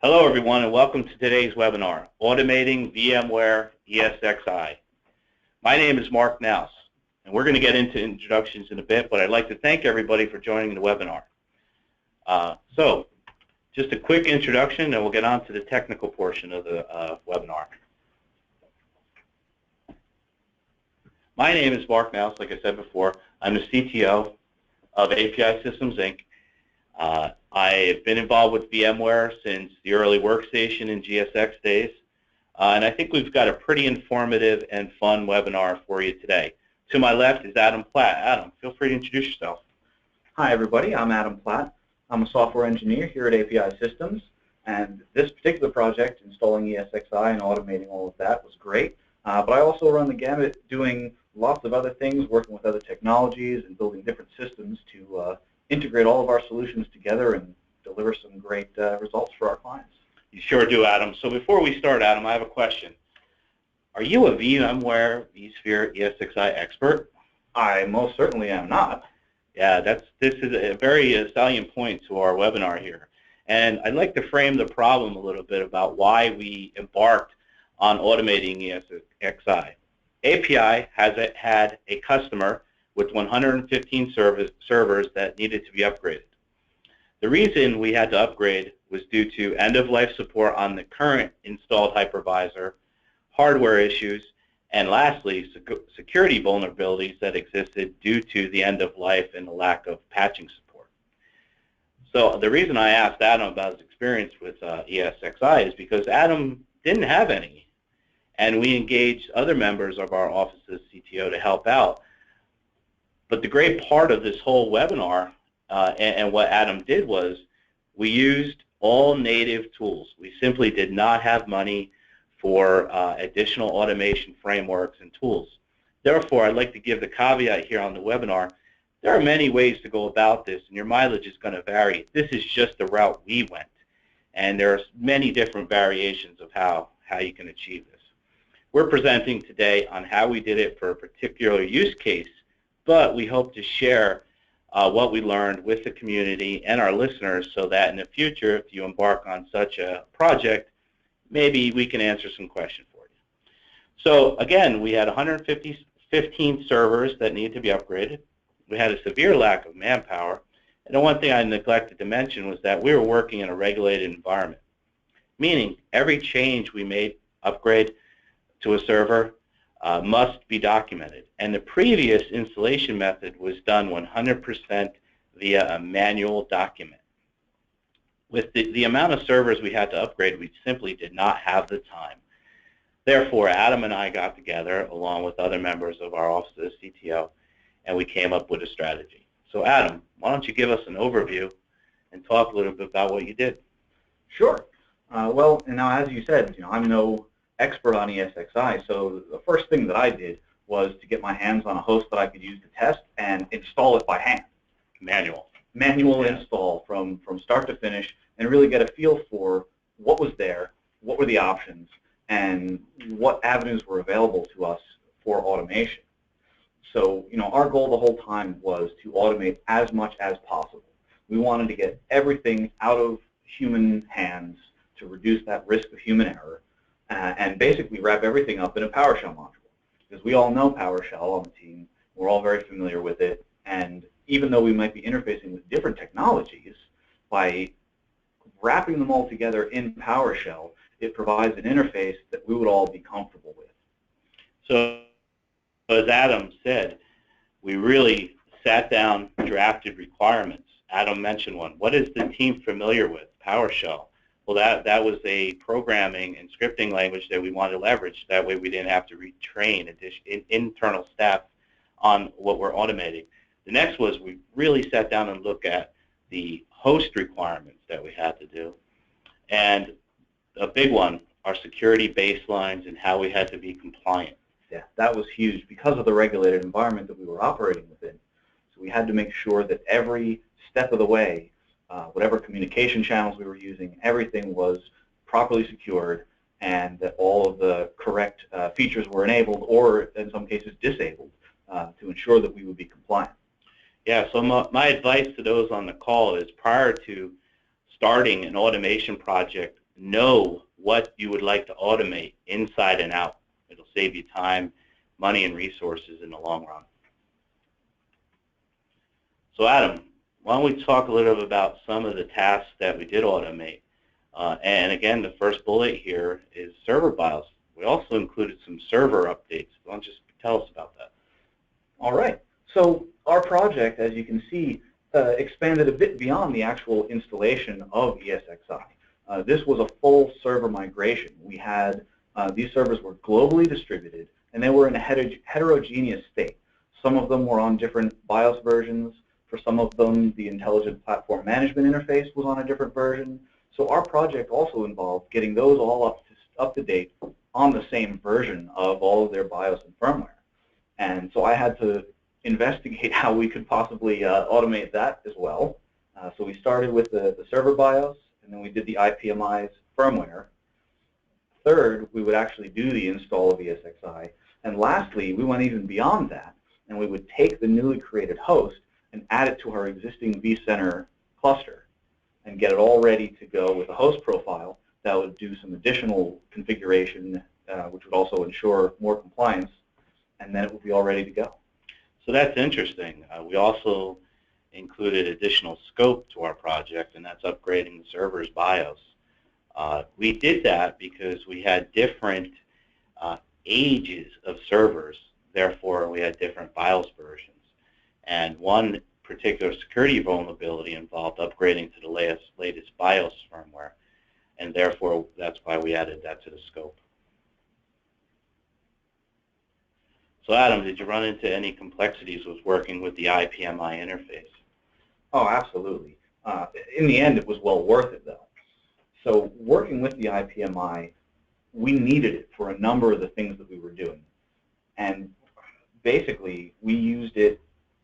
Hello everyone and welcome to today's webinar, Automating VMware ESXi. My name is Mark Naus and we're going to get into introductions in a bit, but I'd like to thank everybody for joining the webinar. So just a quick introduction and we'll get on to the technical portion of the webinar. My name is Mark Naus, like I said before. I'm the CTO of API Systems Inc. I've been involved with VMware since the early workstation and GSX days, and I think we've got a pretty informative and fun webinar for you today. To my left is Adam Platt. Adam, feel free to introduce yourself. Hi everybody, I'm Adam Platt. I'm a software engineer here at API Systems, and this particular project, installing ESXi and automating all of that, was great. But I also run the gamut doing lots of other things, working with other technologies and building different systems to integrate all of our solutions together and deliver some great results for our clients. You sure do, Adam. So before we start, Adam, I have a question. Are you a VMware vSphere ESXi expert? I most certainly am not. Yeah, this is a very salient point to our webinar here. And I'd like to frame the problem a little bit about why we embarked on automating ESXi. API has had a customer with 115 servers that needed to be upgraded. The reason we had to upgrade was due to end-of-life support on the current installed hypervisor, hardware issues, and lastly, security vulnerabilities that existed due to the end-of-life and the lack of patching support. So the reason I asked Adam about his experience with ESXi is because Adam didn't have any, and we engaged other members of our office's CTO to help out. But the great part of this whole webinar and what Adam did was we used all native tools. We simply did not have money for additional automation frameworks and tools. Therefore, I'd like to give the caveat here on the webinar. There are many ways to go about this, and your mileage is going to vary. This is just the route we went, and there are many different variations of how you can achieve this. We're presenting today on how we did it for a particular use case, but we hope to share what we learned with the community and our listeners so that in the future, if you embark on such a project, maybe we can answer some questions for you. So again, we had 115 servers that needed to be upgraded. We had a severe lack of manpower. And the one thing I neglected to mention was that we were working in a regulated environment, meaning every change we made, upgrade to a server, must be documented. And the previous installation method was done 100% via a manual document. With the amount of servers we had to upgrade, we simply did not have the time. Therefore, Adam and I got together along with other members of our office's CTO, and we came up with a strategy. So Adam, why don't you give us an overview and talk a little bit about what you did? Sure. Well, and now as you said, I'm no expert on ESXi, so the first thing that I did was to get my hands on a host that I could use to test and install it by hand. Manual install from start to finish, and really get a feel for what was there, what were the options, and what avenues were available to us for automation. So, our goal the whole time was to automate as much as possible. We wanted to get everything out of human hands to reduce that risk of human error, and basically wrap everything up in a PowerShell module. Because we all know PowerShell on the team, we're all very familiar with it, and even though we might be interfacing with different technologies, by wrapping them all together in PowerShell, it provides an interface that we would all be comfortable with. So, as Adam said, we really sat down, drafted requirements. Adam mentioned one. What is the team familiar with? PowerShell. Well, that was a programming and scripting language that we wanted to leverage. That way we didn't have to retrain internal staff on what we're automating. The next was we really sat down and looked at the host requirements that we had to do. And a big one, our security baselines and how we had to be compliant. Yeah, that was huge because of the regulated environment that we were operating within. So we had to make sure that every step of the way, whatever communication channels we were using, everything was properly secured, and that all of the correct features were enabled or, in some cases, disabled to ensure that we would be compliant. Yeah, so my advice to those on the call is prior to starting an automation project, know what you would like to automate inside and out. It'll save you time, money, and resources in the long run. So Adam, why don't we talk a little bit about some of the tasks that we did automate? And again, the first bullet here is server BIOS. We also included some server updates. Why don't you just tell us about that? All right. So our project, as you can see, expanded a bit beyond the actual installation of ESXi. This was a full server migration. We had these servers were globally distributed, and they were in a heterogeneous state. Some of them were on different BIOS versions. For some of them, the Intelligent Platform Management Interface was on a different version. So our project also involved getting those all up to date on the same version of all of their BIOS and firmware. And so I had to investigate how we could possibly automate that as well. So we started with the server BIOS, and then we did the IPMI's firmware. Third, we would actually do the install of ESXi. And lastly, we went even beyond that, and we would take the newly created host and add it to our existing vCenter cluster and get it all ready to go with a host profile that would do some additional configuration, which would also ensure more compliance, and then it would be all ready to go. So that's interesting. We also included additional scope to our project, and that's upgrading the server's BIOS. We did that because we had different ages of servers, therefore we had different BIOS versions. And one particular security vulnerability involved upgrading to the latest BIOS firmware, and therefore that's why we added that to the scope. So Adam, did you run into any complexities with working with the IPMI interface? Oh, absolutely. In the end, it was well worth it, though. So working with the IPMI, we needed it for a number of the things that we were doing. And basically, we used it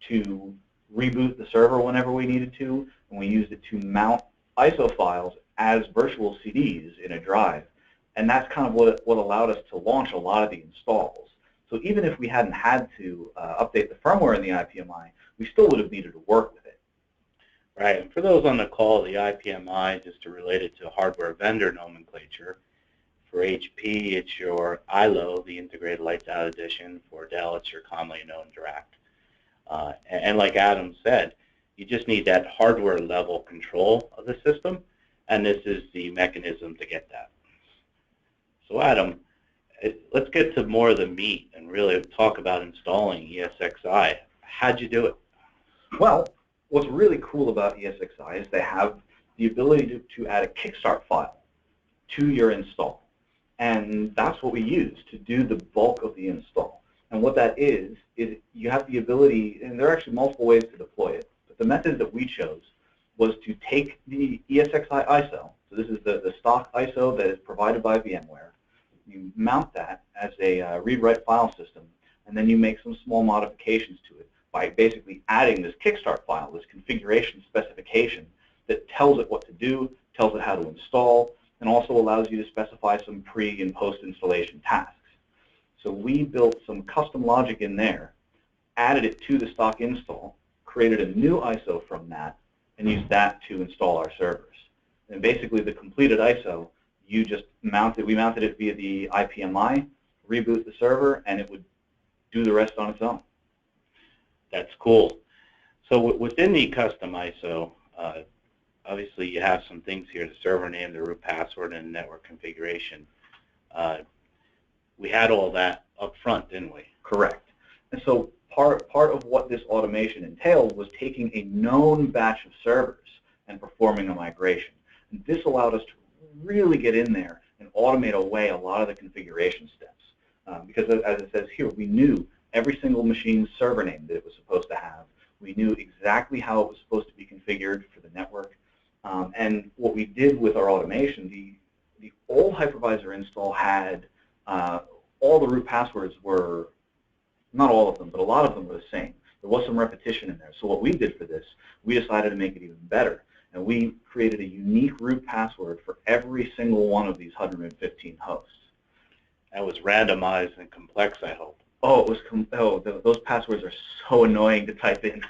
to reboot the server whenever we needed to, and we used it to mount ISO files as virtual CDs in a drive. And that's kind of what allowed us to launch a lot of the installs. So even if we hadn't had to update the firmware in the IPMI, we still would have needed to work with it. Right, and for those on the call, the IPMI, just to relate it to hardware vendor nomenclature, for HP, it's your ILO, the Integrated Lights Out Edition. For Dell, it's your commonly known DRAC. And like Adam said, you just need that hardware level control of the system, and this is the mechanism to get that. So Adam, let's get to more of the meat and really talk about installing ESXi. How'd you do it? Well, what's really cool about ESXi is they have the ability to add a kickstart file to your install. And that's what we use to do the bulk of the install. And what that is you have the ability, and there are actually multiple ways to deploy it, but the method that we chose was to take the ESXi ISO, so this is the stock ISO that is provided by VMware, you mount that as a read-write file system, and then you make some small modifications to it by basically adding this kickstart file, this configuration specification that tells it what to do, tells it how to install, and also allows you to specify some pre- and post-installation tasks. So we built some custom logic in there, added it to the stock install, created a new ISO from that, and used that to install our servers. And basically the completed ISO, we mounted it via the IPMI, reboot the server, and it would do the rest on its own. That's cool. So within the custom ISO, obviously you have some things here, the server name, the root password, and network configuration. We had all that up front, didn't we? Correct. And so part of what this automation entailed was taking a known batch of servers and performing a migration. And this allowed us to really get in there and automate away a lot of the configuration steps. Because as it says here, we knew every single machine's server name that it was supposed to have. We knew exactly how it was supposed to be configured for the network. And what we did with our automation, the old hypervisor install had all the root passwords were, not all of them, but a lot of them were the same. There was some repetition in there. So what we did for this, we decided to make it even better. And we created a unique root password for every single one of these 115 hosts. That was randomized and complex, I hope. Oh, it was those passwords are so annoying to type in.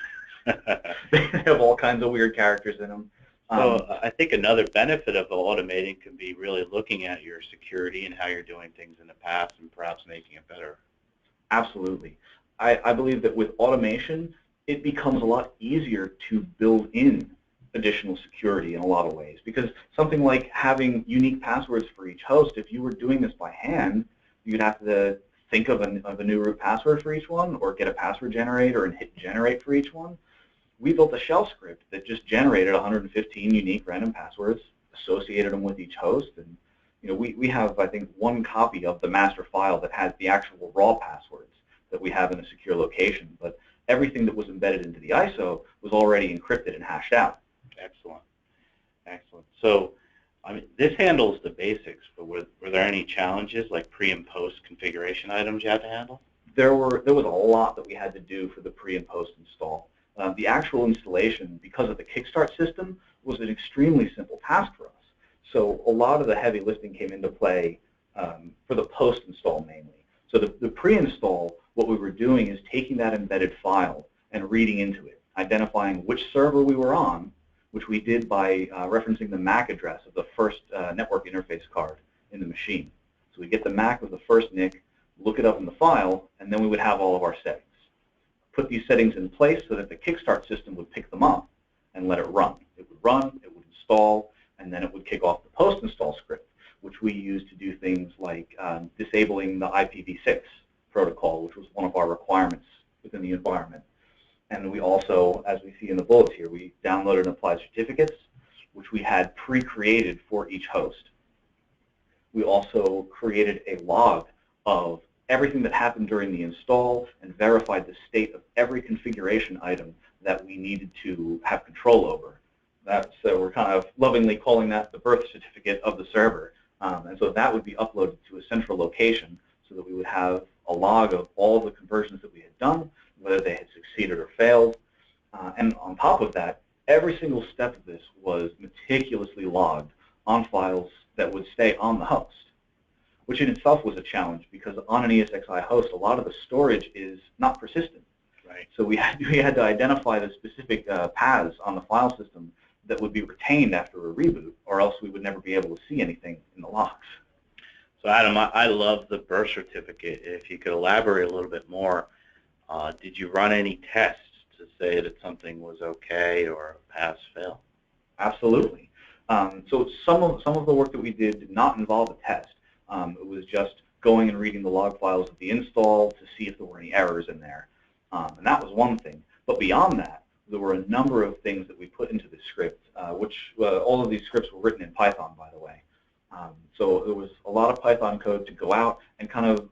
They have all kinds of weird characters in them. So I think another benefit of automating can be really looking at your security and how you're doing things in the past and perhaps making it better. Absolutely. I believe that with automation, it becomes a lot easier to build in additional security in a lot of ways. Because something like having unique passwords for each host, if you were doing this by hand, you'd have to think of a new root password for each one, or get a password generator and hit generate for each one. We built a shell script that just generated 115 unique random passwords, associated them with each host, and we have, I think, one copy of the master file that has the actual raw passwords that we have in a secure location, but everything that was embedded into the ISO was already encrypted and hashed out. Excellent. Excellent. So, I mean, this handles the basics, but were there any challenges like pre and post configuration items you had to handle? There was a lot that we had to do for the pre and post install. The actual installation, because of the Kickstart system, was an extremely simple task for us. So a lot of the heavy lifting came into play for the post install mainly. So the pre-install, what we were doing is taking that embedded file and reading into it, identifying which server we were on, which we did by referencing the MAC address of the first network interface card in the machine. So we get the MAC of the first NIC, look it up in the file, and then we would have all of our settings. Put these settings in place so that the Kickstart system would pick them up and let it run. It would install, and then it would kick off the post-install script, which we use to do things like disabling the IPv6 protocol, which was one of our requirements within the environment. And we also, as we see in the bullets here, we downloaded and applied certificates, which we had pre-created for each host. We also created a log of everything that happened during the install and verified the state of every configuration item that we needed to have control over. So we're kind of lovingly calling that the birth certificate of the server. And so that would be uploaded to a central location so that we would have a log of all the conversions that we had done, whether they had succeeded or failed. And on top of that, every single step of this was meticulously logged on files that would stay on the host, which in itself was a challenge because on an ESXi host, a lot of the storage is not persistent. Right. So we had to identify the specific paths on the file system that would be retained after a reboot, or else we would never be able to see anything in the logs. So Adam, I love the birth certificate. If you could elaborate a little bit more, did you run any tests to say that something was okay or pass, fail? Absolutely. So some of the work that we did not involve a test. It was just going and reading the log files of the install to see if there were any errors in there. And that was one thing. But beyond that, there were a number of things that we put into the script, which all of these scripts were written in Python, by the way. So there was a lot of Python code to go out and kind of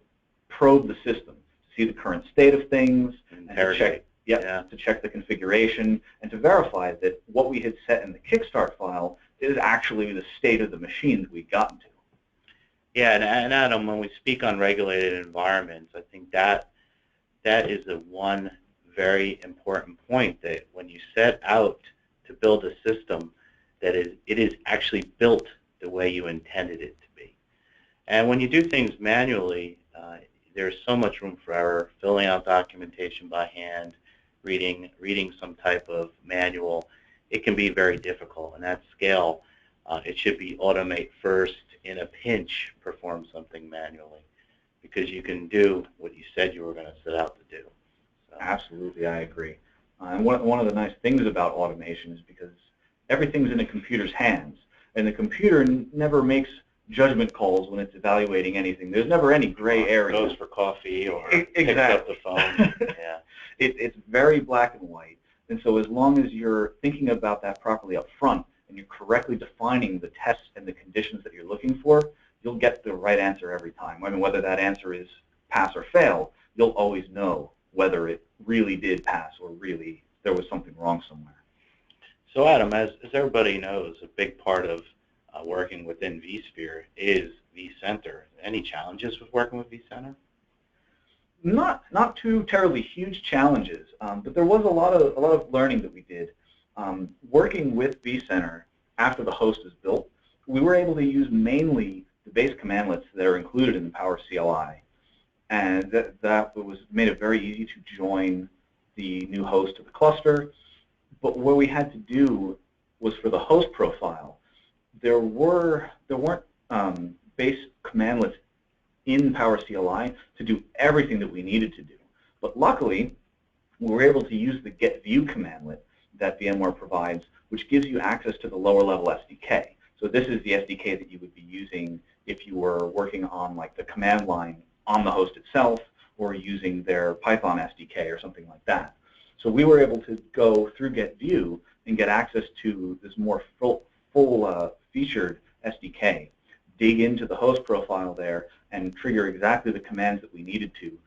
probe the system, to see the current state of things, and to check the configuration, and to verify that what we had set in the Kickstart file is actually the state of the machine that we'd gotten to. Yeah, and Adam, when we speak on regulated environments, I think that is the one very important point, that when you set out to build a system, that it is actually built the way you intended it to be. And when you do things manually, there's so much room for error, filling out documentation by hand, reading some type of manual. It can be very difficult. And at scale, it should be automate first, in a pinch, perform something manually, because you can do what you said you were going to set out to do. So. Absolutely, I agree. And one of the nice things about automation is because everything's in a computer's hands, and the computer never makes judgment calls when it's evaluating anything. There's never any gray area. Goes for coffee or exactly. Picks up the phone. Yeah. It's very black and white. And so as long as you're thinking about that properly up front and you're correctly defining the tests and the conditions that you're looking for, you'll get the right answer every time. I mean, whether that answer is pass or fail, you'll always know whether it really did pass or really there was something wrong somewhere. So Adam, as everybody knows, a big part of working within vSphere is vCenter. Any challenges with working with vCenter? Not too terribly huge challenges, but there was a lot of learning that we did. Working with vCenter after the host is built, we were able to use mainly the base commandlets that are included in the Power CLI, and that made it very easy to join the new host to the cluster. But what we had to do was for the host profile. There weren't base commandlets in PowerCLI to do everything that we needed to do. But luckily, we were able to use the getView commandlet that VMware provides, which gives you access to the lower level SDK. So this is the SDK that you would be using if you were working on like the command line on the host itself, or using their Python SDK or something like that. So we were able to go through getView and get access to this more full-featured SDK, dig into the host profile there, and trigger exactly the commands that we needed to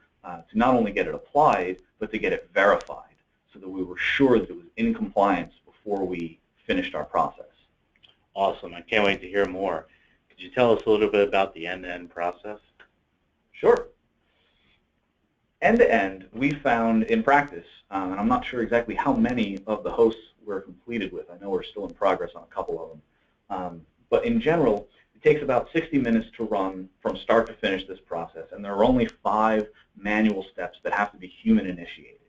not only get it applied, but to get it verified, so that we were sure that it was in compliance before we finished our process. Awesome. I can't wait to hear more. Could you tell us a little bit about the end-to-end process? Sure. End-to-end, we found in practice, and I'm not sure exactly how many of the hosts we're completed with. I know we're still in progress on a couple of them. But in general, it takes about 60 minutes to run from start to finish this process, and there are only 5 manual steps that have to be human-initiated.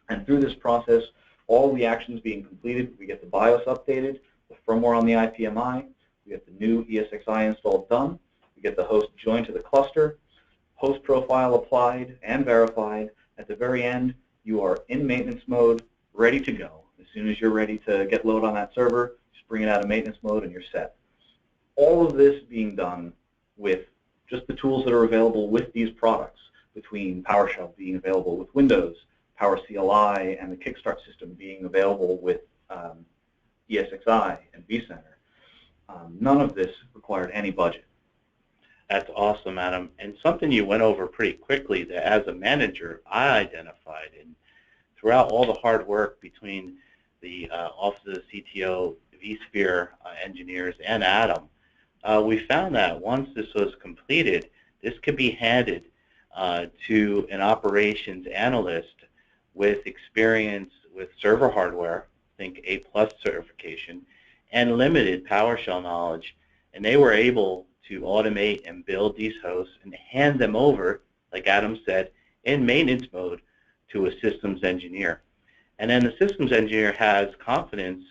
And through this process, all the actions being completed, we get the BIOS updated, the firmware on the IPMI, we get the new ESXi install done, we get the host joined to the cluster, host profile applied and verified. At the very end, you are in maintenance mode, ready to go. As soon as you're ready to get load on that server, just bring it out of maintenance mode and you're set. All of this being done with just the tools that are available with these products, between PowerShell being available with Windows, PowerCLI, and the Kickstart system being available with ESXi and vCenter. None of this required any budget. That's awesome, Adam. And something you went over pretty quickly that as a manager I identified, and throughout all the hard work between the Office of the CTO, vSphere engineers, and Adam, we found that once this was completed, this could be handed to an operations analyst with experience with server hardware, think A+ certification, and limited PowerShell knowledge, and they were able to automate and build these hosts and hand them over, like Adam said, in maintenance mode to a systems engineer. And then the systems engineer has confidence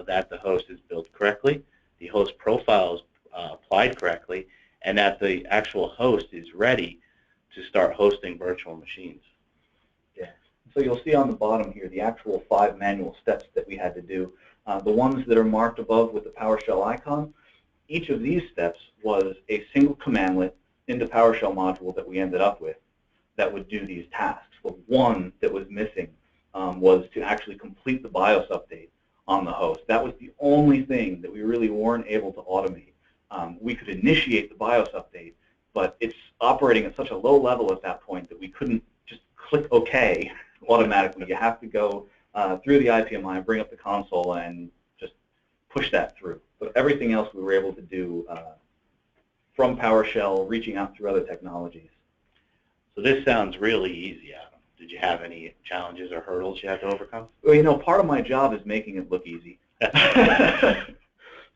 that the host is built correctly, the host profile is applied correctly, and that the actual host is ready to start hosting virtual machines. Yeah. So you'll see on the bottom here the actual 5 manual steps that we had to do. The ones that are marked above with the PowerShell icon, each of these steps was a single commandlet in the PowerShell module that we ended up with that would do these tasks. The one that was missing was to actually complete the BIOS update on the host. That was the only thing that we really weren't able to automate. We could initiate the BIOS update, but it's operating at such a low level at that point that we couldn't just click OK automatically. You have to go through the IPMI, bring up the console, and just push that through. But everything else we were able to do from PowerShell, reaching out through other technologies. So this sounds really easy, Adam. Did you have any challenges or hurdles you had to overcome? Well, you know, part of my job is making it look easy.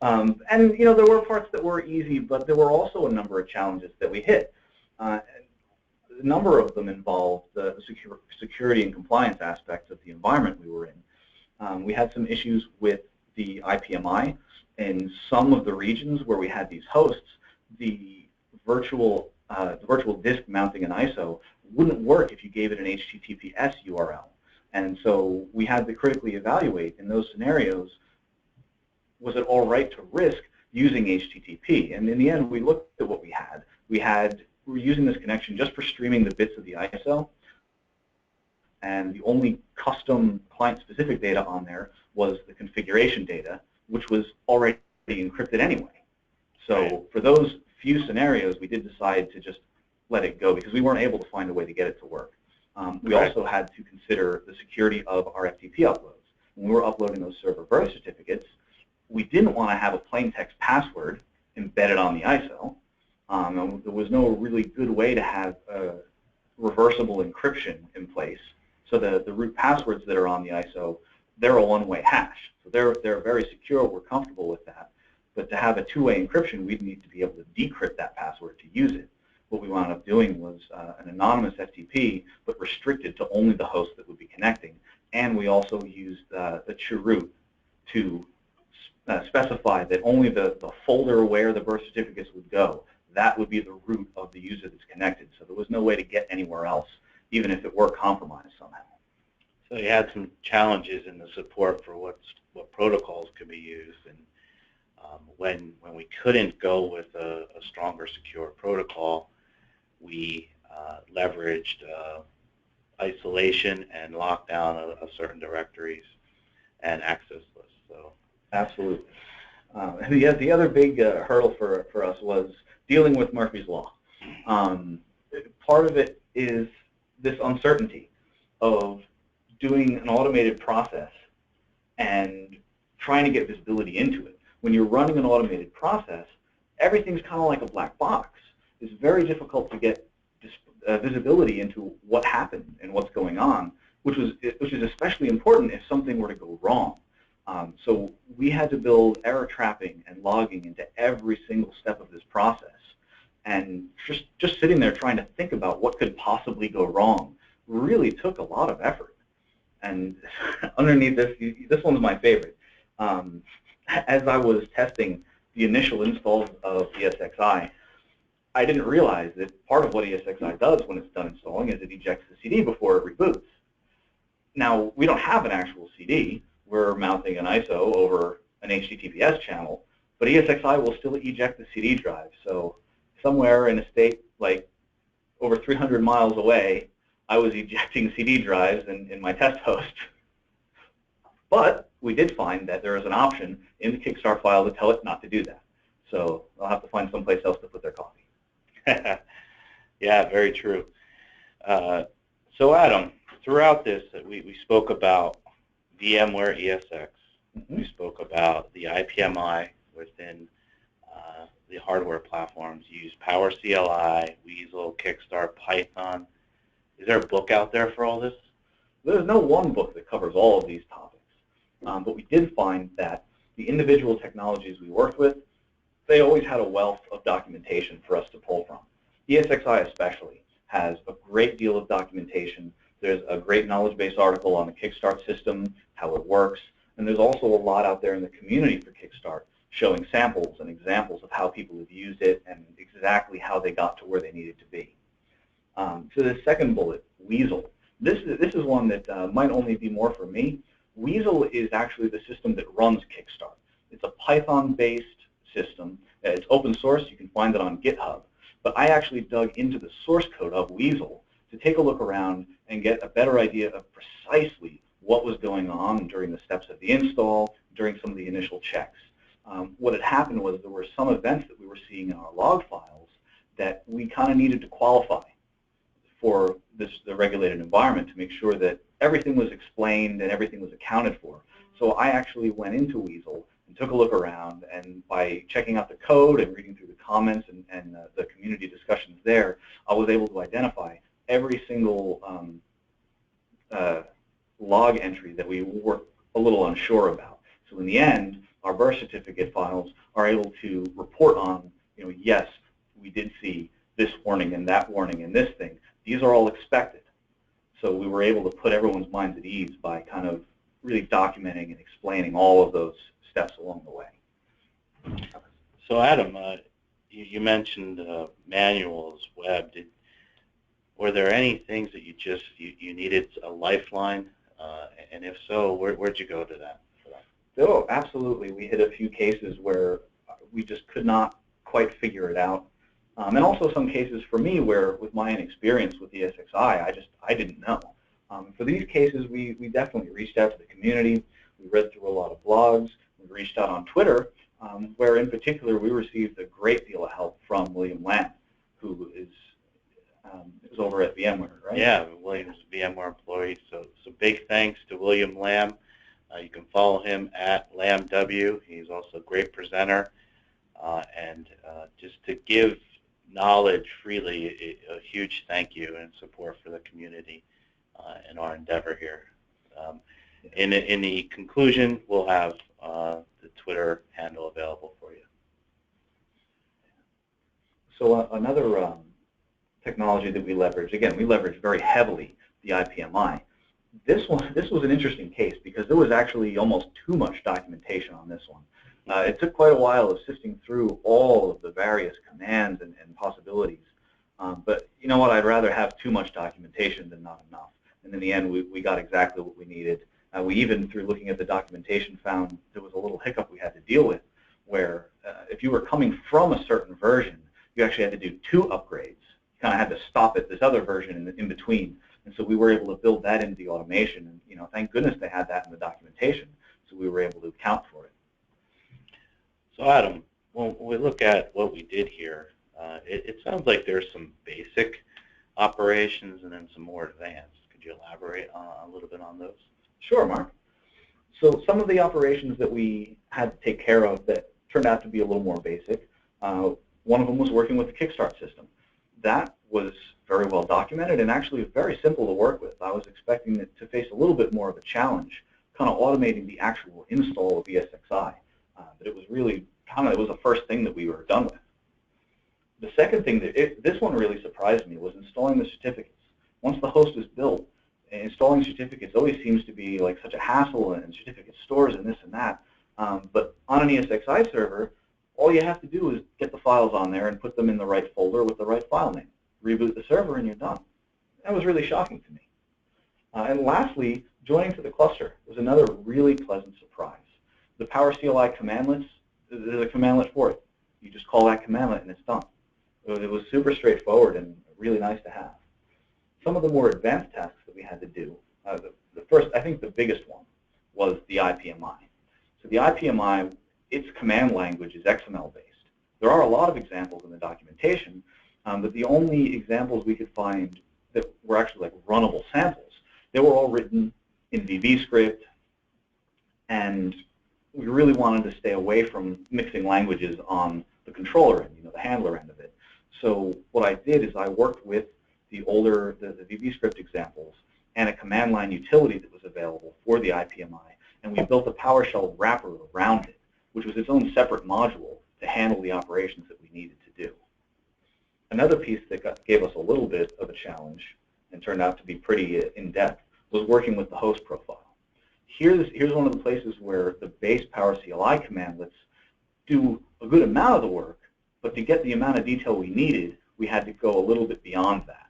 And, you know, there were parts that were easy, but there were also a number of challenges that we hit. A number of them involved the security and compliance aspects of the environment we were in. We had some issues with the IPMI. In some of the regions where we had these hosts, the virtual disk mounting an ISO wouldn't work if you gave it an HTTPS URL. And so we had to critically evaluate in those scenarios, was it all right to risk using HTTP? And in the end, we looked at what we had. We were using this connection just for streaming the bits of the ISO, and the only custom client-specific data on there was the configuration data, which was already encrypted anyway. So for those few scenarios, we did decide to just let it go because we weren't able to find a way to get it to work. We also had to consider the security of our FTP uploads. When we were uploading those server birth certificates, we didn't want to have a plain text password embedded on the ISO. There was no really good way to have reversible encryption in place. So the root passwords that are on the ISO, they're a one-way hash. So they're very secure. We're comfortable with that. But to have a two-way encryption, we'd need to be able to decrypt that password to use it. What we wound up doing was an anonymous FTP, but restricted to only the host that would be connecting. And we also used the chroot to specified that only the folder where the birth certificates would go, that would be the root of the user that's connected. So there was no way to get anywhere else, even if it were compromised somehow. So you had some challenges in the support for what protocols could be used, and when we couldn't go with a stronger secure protocol, we leveraged isolation and lockdown of certain directories and access lists. So absolutely. The other big hurdle for us was dealing with Murphy's Law. Part of it is this uncertainty of doing an automated process and trying to get visibility into it. When you're running an automated process, everything's kind of like a black box. It's very difficult to get visibility into what happened and what's going on, which is especially important if something were to go wrong. So we had to build error trapping and logging into every single step of this process. And just sitting there trying to think about what could possibly go wrong really took a lot of effort. And underneath this one's my favorite. As I was testing the initial installs of ESXi, I didn't realize that part of what ESXi does when it's done installing is it ejects the CD before it reboots. Now, we don't have an actual CD. We're mounting an ISO over an HTTPS channel, but ESXi will still eject the CD drive. So somewhere in a state like over 300 miles away, I was ejecting CD drives in my test host. But we did find that there is an option in the Kickstart file to tell it not to do that. So I'll have to find someplace else to put their copy. Yeah, very true. So Adam, throughout this, we spoke about VMware ESX. We spoke about the IPMI within the hardware platforms. You use PowerCLI, Weasel, Kickstart, Python. Is there a book out there for all this? There's no one book that covers all of these topics. But we did find that the individual technologies we worked with, they always had a wealth of documentation for us to pull from. ESXi especially has a great deal of documentation. There's a great knowledge base article on the Kickstart system, how it works, and there's also a lot out there in the community for Kickstart showing samples and examples of how people have used it and exactly how they got to where they needed to be. So the second bullet, Weasel. This is one that might only be more for me. Weasel is actually the system that runs Kickstart. It's a Python-based system. It's open source. You can find it on GitHub. But I actually dug into the source code of Weasel to take a look around and get a better idea of precisely what was going on during the steps of the install, during some of the initial checks. What had happened was there were some events that we were seeing in our log files that we kind of needed to qualify for the regulated environment to make sure that everything was explained and everything was accounted for. So I actually went into Weasel and took a look around, and by checking out the code and reading through the comments and the community discussions there, I was able to identify every single log entry that we were a little unsure about. So in the end, our birth certificate files are able to report on, yes, we did see this warning and that warning and this thing. These are all expected. So we were able to put everyone's minds at ease by kind of really documenting and explaining all of those steps along the way. So Adam, you mentioned manuals, web. Were there any things that you needed a lifeline? And if so, where'd you go to that? Oh, absolutely. We hit a few cases where we just could not quite figure it out. And also some cases for me where, with my inexperience with the ESXi, I didn't know. For these cases, we definitely reached out to the community. We read through a lot of blogs. We reached out on Twitter, where in particular we received a great deal of help from William Lamb, who is over at VMware, right? Yeah, William's a VMware employee. So big thanks to William Lamb. You can follow him at LambW. He's also a great presenter. And just to give knowledge freely, a huge thank you and support for the community in our endeavor here. In the conclusion, we'll have the Twitter handle available for you. So another technology that we leverage, again, we leverage very heavily the IPMI. This was an interesting case because there was actually almost too much documentation on this one. It took quite a while of sifting through all of the various commands and possibilities. But you know what? I'd rather have too much documentation than not enough. And in the end, we got exactly what we needed. We even, through looking at the documentation, found there was a little hiccup we had to deal with, where if you were coming from a certain version, you actually had to do 2 upgrades. You kind of had to stop at this other version in between. And so we were able to build that into the automation. And thank goodness they had that in the documentation, so we were able to account for it. So Adam, when we look at what we did here, it sounds like there's some basic operations and then some more advanced. Could you elaborate a little bit on those? Sure, Mark. So some of the operations that we had to take care of that turned out to be a little more basic, one of them was working with the Kickstart system. That was very well documented and actually very simple to work with. I was expecting it to face a little bit more of a challenge, kind of automating the actual install of ESXi. But it was really it was the first thing that we were done with. The second thing this one really surprised me was installing the certificates. Once the host is built, installing certificates always seems to be like such a hassle, and certificate stores and this and that. But on an ESXi server, all you have to do is get the files on there and put them in the right folder with the right file name. Reboot the server and you're done. That was really shocking to me. And lastly, joining to the cluster was another really pleasant surprise. The PowerCLI commandlets, there's a commandlet for it. You just call that commandlet and it's done. It was super straightforward and really nice to have. Some of the more advanced tasks that we had to do, the first, I think the biggest one, was the IPMI. So the IPMI, its command language is XML based. There are a lot of examples in the documentation, but the only examples we could find that were actually like runnable samples, they were all written in VBScript, and we really wanted to stay away from mixing languages on the controller end, the handler end of it. So what I did is I worked with the older, the VBScript examples and a command line utility that was available for the IPMI, and we built a PowerShell wrapper around it, which was its own separate module to handle the operations that we needed to do. Another piece that gave us a little bit of a challenge and turned out to be pretty in-depth was working with the host profile. Here's one of the places where the base PowerCLI commandlets do a good amount of the work, but to get the amount of detail we needed, we had to go a little bit beyond that.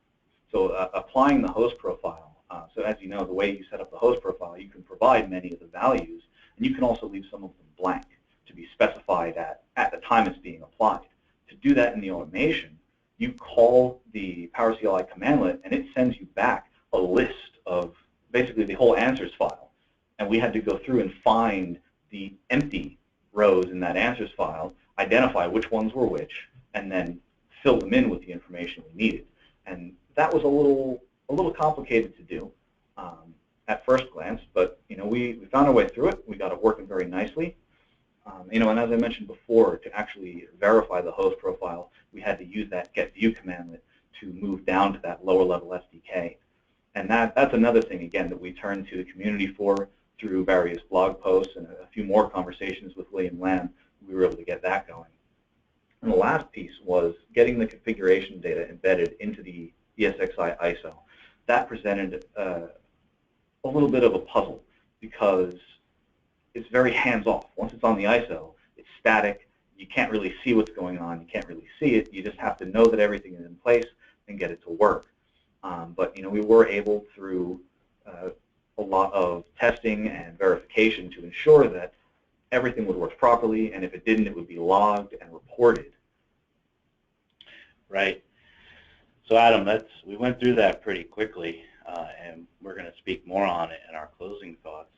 So applying the host profile, so as you know, the way you set up the host profile, you can provide many of the values, and you can also leave some of them blank to be specified at the time it's being applied. To do that in the automation, you call the PowerCLI commandlet, and it sends you back a list of basically the whole answers file. And we had to go through and find the empty rows in that answers file, identify which ones were which, and then fill them in with the information we needed. And that was a little complicated to do at first glance, but we found our way through it. We got it working very nicely. And as I mentioned before, to actually verify the host profile, we had to use that getView commandlet to move down to that lower level SDK. And that's another thing, again, that we turned to the community for through various blog posts and a few more conversations with William Lamb. We were able to get that going. And the last piece was getting the configuration data embedded into the ESXi ISO. That presented a little bit of a puzzle because it's very hands-off. Once it's on the ISO, it's static. You can't really see what's going on. You can't really see it. You just have to know that everything is in place and get it to work. But we were able, through a lot of testing and verification, to ensure that everything would work properly, and if it didn't, it would be logged and reported. Right. So Adam, we went through that pretty quickly, and we're going to speak more on it in our closing thoughts.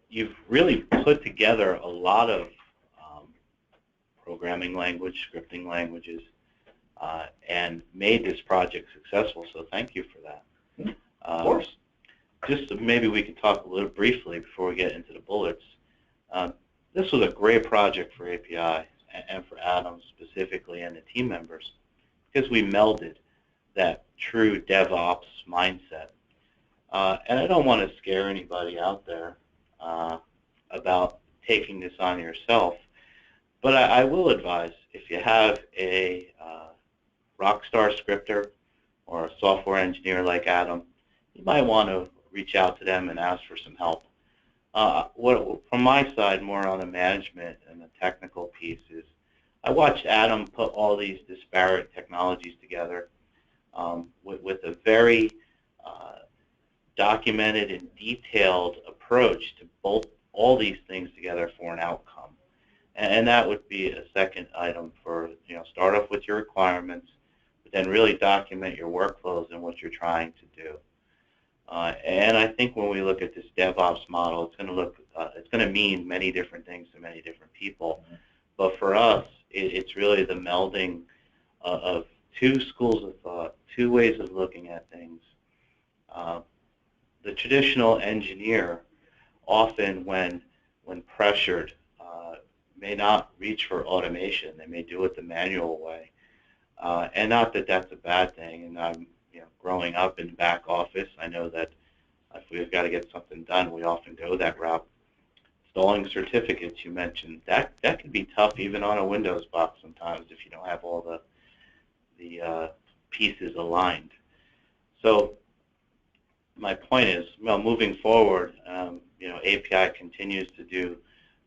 You've really put together a lot of programming language, scripting languages, and made this project successful, so thank you for that. Of course. Just maybe we could talk a little briefly before we get into the bullets. This was a great project for API and for Adam specifically and the team members, because we melded that true DevOps mindset. And I don't want to scare anybody out there about taking this on yourself, but I will advise, if you have a rockstar scripter or a software engineer like Adam, you might want to reach out to them and ask for some help. From my side, more on the management and the technical pieces, I watched Adam put all these disparate technologies together with a very documented and detailed approach to bolt all these things together for an outcome. And that would be a second item for, start off with your requirements, but then really document your workflows and what you're trying to do. And I think when we look at this DevOps model, it's going to mean many different things to many different people. But for us, it's really the melding of two schools of thought, two ways of looking at things. The traditional engineer, often when pressured, may not reach for automation. They may do it the manual way, and not that that's a bad thing. And I'm, growing up in back office, I know that if we've got to get something done, we often go that route. Installing certificates, you mentioned, that can be tough even on a Windows box sometimes if you don't have all the pieces aligned. So my point is, moving forward, API continues to do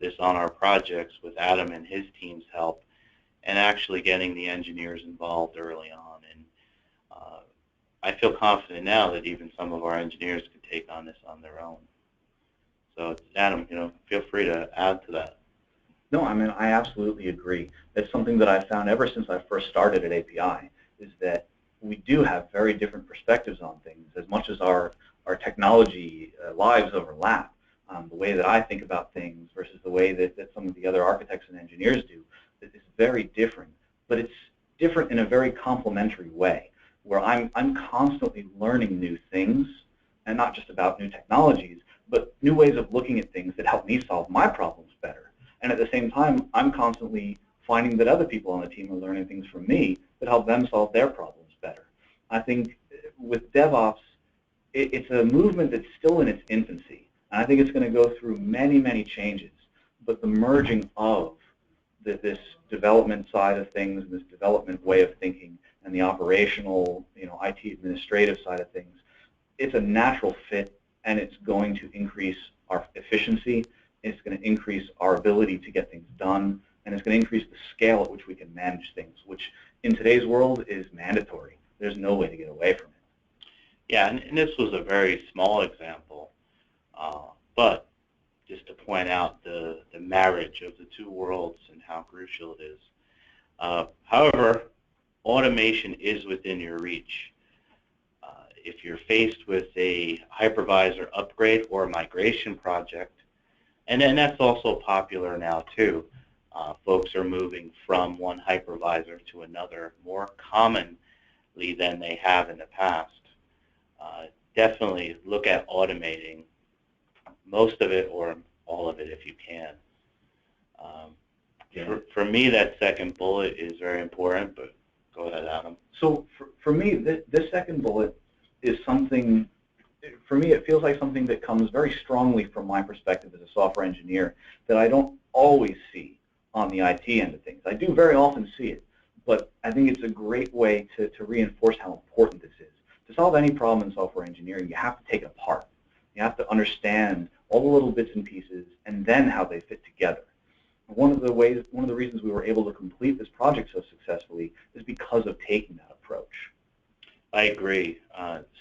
this on our projects with Adam and his team's help, and actually getting the engineers involved early on. And I feel confident now that even some of our engineers could take on this on their own. So Adam, feel free to add to that. No, I mean, I absolutely agree. It's something that I've found ever since I first started at API, is that we do have very different perspectives on things. As much as our technology lives overlap, the way that I think about things versus the way that some of the other architects and engineers do is very different. But it's different in a very complementary way, where I'm constantly learning new things, and not just about new technologies, but new ways of looking at things that help me solve my problems better. And at the same time, I'm constantly finding that other people on the team are learning things from me that help them solve their problems better. I think with DevOps, it's a movement that's still in its infancy. And I think it's going to go through many, many changes. But the merging of this development side of things, and this development way of thinking, and the operational, IT administrative side of things, it's a natural fit, and it's going to increase our efficiency. It's going to increase our ability to get things done, and it's going to increase the scale at which we can manage things, which in today's world is mandatory. There's no way to get away from it. Yeah, and this was a very small example, but just to point out the marriage of the two worlds and how crucial it is. However, automation is within your reach. If you're faced with a hypervisor upgrade or a migration project, and then that's also popular now too. Folks are moving from one hypervisor to another more commonly than they have in the past. Definitely look at automating most of it or all of it if you can. For me, that second bullet is very important, but go ahead, Adam. So for me, this second bullet is something, for me, it feels like something that comes very strongly from my perspective as a software engineer that I don't always see on the IT end of things. I do very often see it, but I think it's a great way to reinforce how important this is. To solve any problem in software engineering, you have to take it apart. You have to understand all the little bits and pieces and then how they fit together. One of the reasons we were able to complete this project so successfully is because of taking that approach. I agree.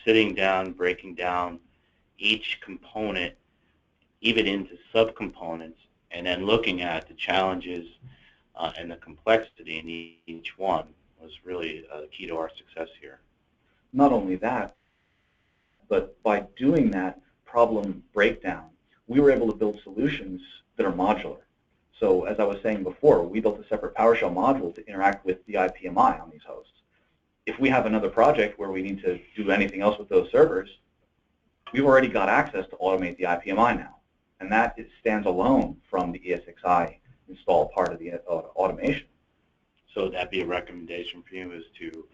Sitting down, breaking down each component, even into subcomponents, and then looking at the challenges and the complexity in each one was really the key to our success here. Not only that, but by doing that problem breakdown, we were able to build solutions that are modular. So as I was saying before, we built a separate PowerShell module to interact with the IPMI on these hosts. If we have another project where we need to do anything else with those servers, we've already got access to automate the IPMI now. And that stands alone from the ESXi install part of the automation. So that'd be a recommendation for you, is to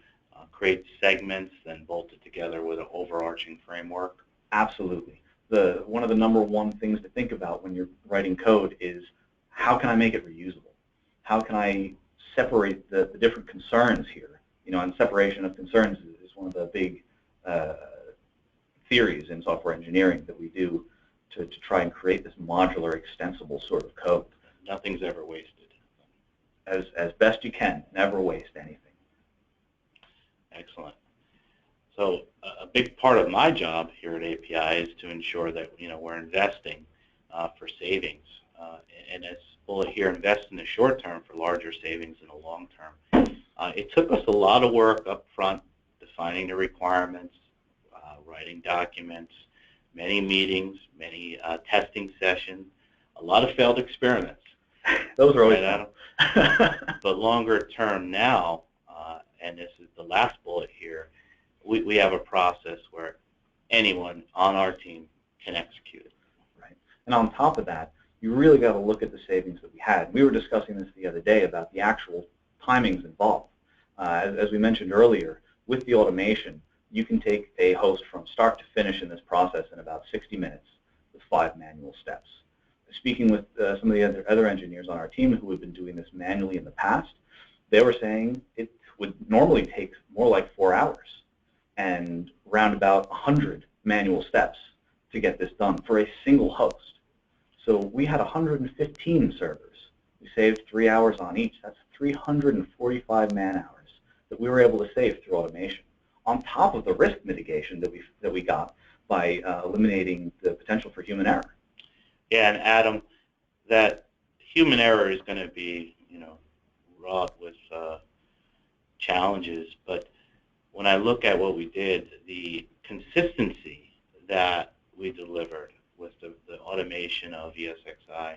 create segments and bolt it together with an overarching framework? Absolutely. One of the number one things to think about when you're writing code is, how can I make it reusable? How can I separate the different concerns here? And separation of concerns is one of the big theories in software engineering that we do to try and create this modular, extensible sort of code. Nothing's ever wasted. As best you can, never waste anything. Excellent. So a big part of my job here at API is to ensure that we're investing for savings, and as bullet here, invest in the short term for larger savings in the long term. It took us a lot of work up front, defining the requirements, writing documents, many meetings, many testing sessions, a lot of failed experiments. Those are always right, Adam? But longer term now, and this is the last bullet here, we have a process where anyone on our team can execute it. Right. And on top of that, you really got to look at the savings that we had. We were discussing this the other day about the actual timings involved. As we mentioned earlier, with the automation, you can take a host from start to finish in this process in about 60 minutes with 5 manual steps. Speaking with some of the other engineers on our team who have been doing this manually in the past, they were saying it would normally take more like 4 hours and round about 100 manual steps to get this done for a single host. So we had 115 servers. We saved 3 hours on each. That's 345 man hours that we were able to save through automation, on top of the risk mitigation that we got by eliminating the potential for human error. Yeah, and Adam, that human error is going to be, wrought with challenges. But when I look at what we did, the consistency that we delivered with the automation of ESXi,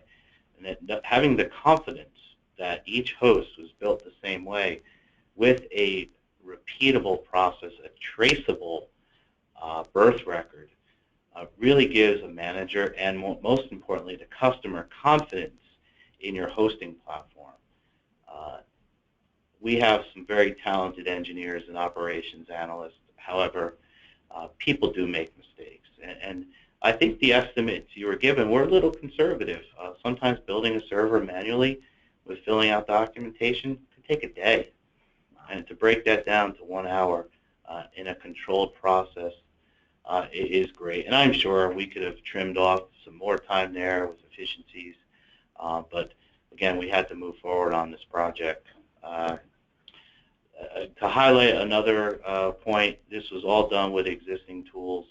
and that having the confidence that each host was built the same way with a repeatable process, a traceable birth record, really gives a manager and most importantly the customer confidence in your hosting platform. We have some very talented engineers and operations analysts. However, people do make mistakes, and I think the estimates you were given were a little conservative. Sometimes building a server manually with filling out documentation can take a day, and to break that down to 1 hour in a controlled process it is great. And I'm sure we could have trimmed off some more time there with efficiencies, but again, we had to move forward on this project. To highlight another point, this was all done with existing tools.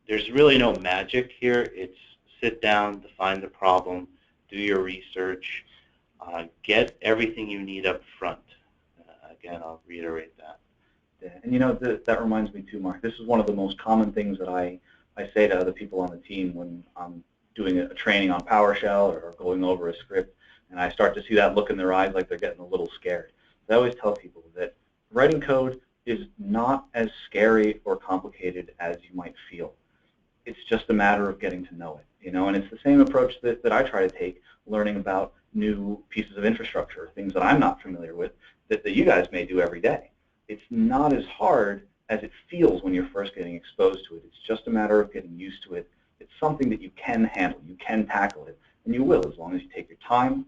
There's really no magic here. It's sit down, define the problem, do your research, get everything you need up front. Again, I'll reiterate that. Yeah, and that reminds me too, Mark. This is one of the most common things that I say to other people on the team when I'm doing a training on PowerShell or going over a script, and I start to see that look in their eyes like they're getting a little scared. I always tell people that writing code is not as scary or complicated as you might feel. It's just a matter of getting to know it, and it's the same approach that I try to take learning about new pieces of infrastructure, things that I'm not familiar with, that you guys may do every day. It's not as hard as it feels when you're first getting exposed to it. It's just a matter of getting used to it. It's something that you can handle, you can tackle it, and you will as long as you take your time,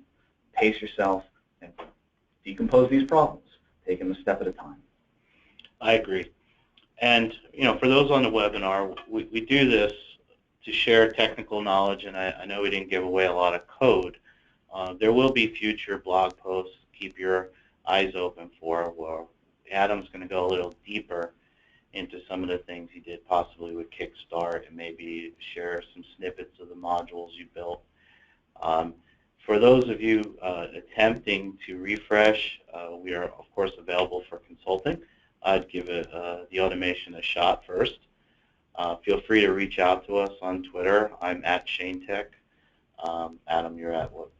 pace yourself, and decompose these problems, take them a step at a time. I agree. And for those on the webinar, we do this to share technical knowledge, and I know we didn't give away a lot of code. There will be future blog posts. Keep your eyes open for where Adam's going to go a little deeper into some of the things he did possibly with Kickstart and maybe share some snippets of the modules you built. For those of you attempting to refresh, we are, of course, available for consulting. I'd give the automation a shot first. Feel free to reach out to us on Twitter. I'm at ShaneTech. Adam, you're at what?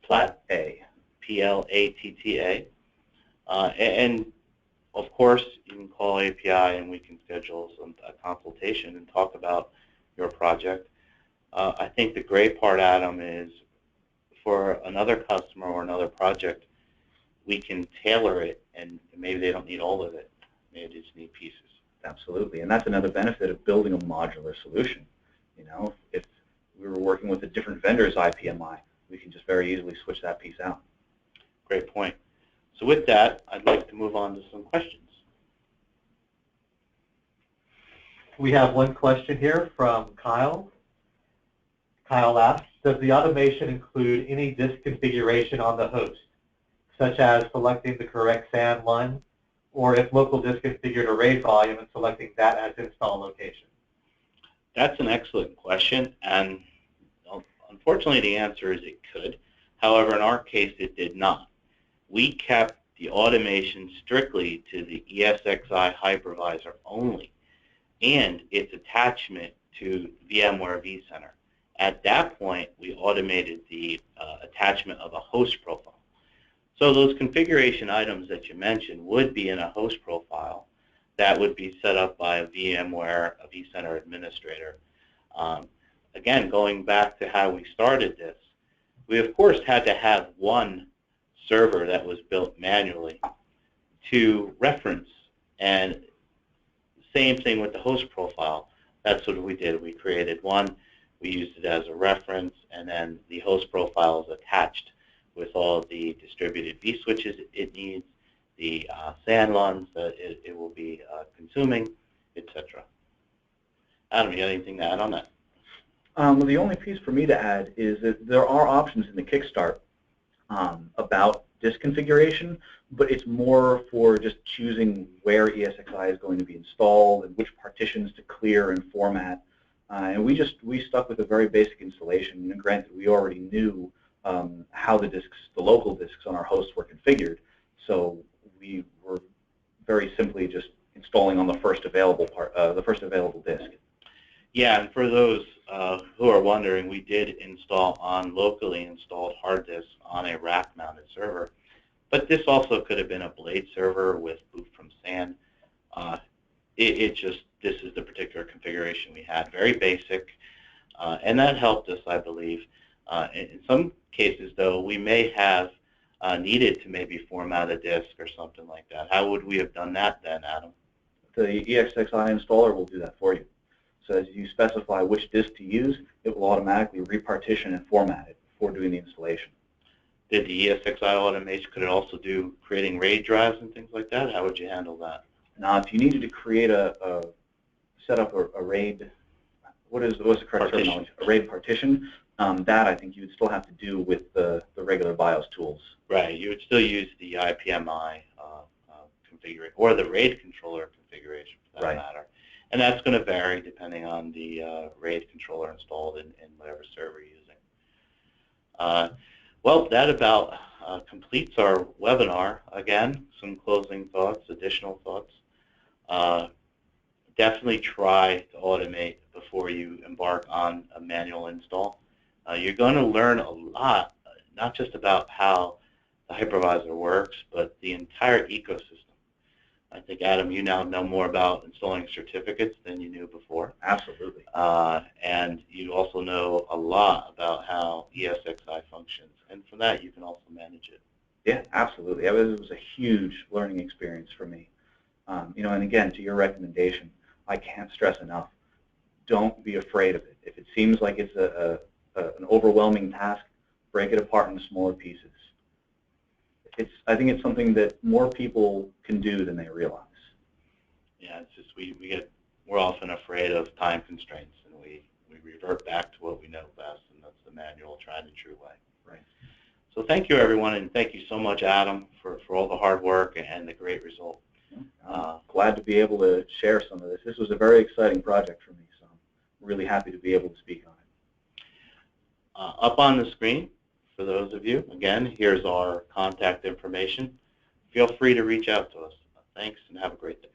Platta. Platta. And of course, you can call API and we can schedule a consultation and talk about your project. I think the great part, Adam, is for another customer or another project, we can tailor it, and maybe they don't need all of it. Maybe they just need pieces. Absolutely, and that's another benefit of building a modular solution. If we were working with a different vendor's IPMI, we can just very easily switch that piece out. Great point. So with that, I'd like to move on to some questions. We have one question here from Kyle. Kyle asks, does the automation include any disk configuration on the host, such as selecting the correct SAN LUN, or if local disk configured a RAID volume and selecting that as install location? That's an excellent question, and unfortunately the answer is it could. However, in our case, it did not. We kept the automation strictly to the ESXi hypervisor only and its attachment to VMware vCenter. At that point, we automated the attachment of a host profile. So those configuration items that you mentioned would be in a host profile that would be set up by a VMware, a vCenter administrator. Again, going back to how we started this, we of course had to have one server that was built manually to reference, and same thing with the host profile. That's what we did. We created one, we used it as a reference, and then the host profile is attached with all the distributed vSwitches it needs, the SAN LUNs that it will be consuming, etc. Adam, you got anything to add on that? Well, the only piece for me to add is that there are options in the Kickstart about disk configuration, but it's more for just choosing where ESXi is going to be installed and which partitions to clear and format. And we stuck with a very basic installation. And granted, we already knew how the local disks on our hosts were configured, so we were very simply just installing on the first available disk. Yeah, and for those who are wondering, we did install on locally installed hard disks on a rack-mounted server, but this also could have been a blade server with boot from SAN. This is the particular configuration we had, very basic, and that helped us, I believe. In some cases, though, we may have needed to maybe format a disk or something like that. How would we have done that then, Adam? The ESXi installer will do that for you. So as you specify which disk to use, it will automatically repartition and format it before doing the installation. Did the ESXi automation, could it also do creating RAID drives and things like that? How would you handle that? Now, if you needed to create set up a RAID, what's the correct terminology? A RAID partition, that I think you would still have to do with the regular BIOS tools. Right, you would still use the IPMI configuration, or the RAID controller configuration for that matter. And that's going to vary depending on the RAID controller installed in whatever server you're using. Well, that about completes our webinar. Again, some closing thoughts, additional thoughts. Definitely try to automate before you embark on a manual install. You're going to learn a lot, not just about how the hypervisor works, but the entire ecosystem. I think, Adam, you now know more about installing certificates than you knew before. Absolutely. And you also know a lot about how ESXi functions. And from that, you can also manage it. Yeah, absolutely. It was a huge learning experience for me. And again, to your recommendation, I can't stress enough, don't be afraid of it. If it seems like it's an overwhelming task, break it apart into smaller pieces. I think it's something that more people can do than they realize. Yeah, it's just we're often afraid of time constraints, and we revert back to what we know best, and that's the manual, tried and true way. Right. So thank you, everyone, and thank you so much, Adam, for all the hard work and the great result. I'm glad to be able to share some of this. This was a very exciting project for me, so I'm really happy to be able to speak on it. Up on the screen, for those of you, again, here's our contact information. Feel free to reach out to us. Thanks, and have a great day.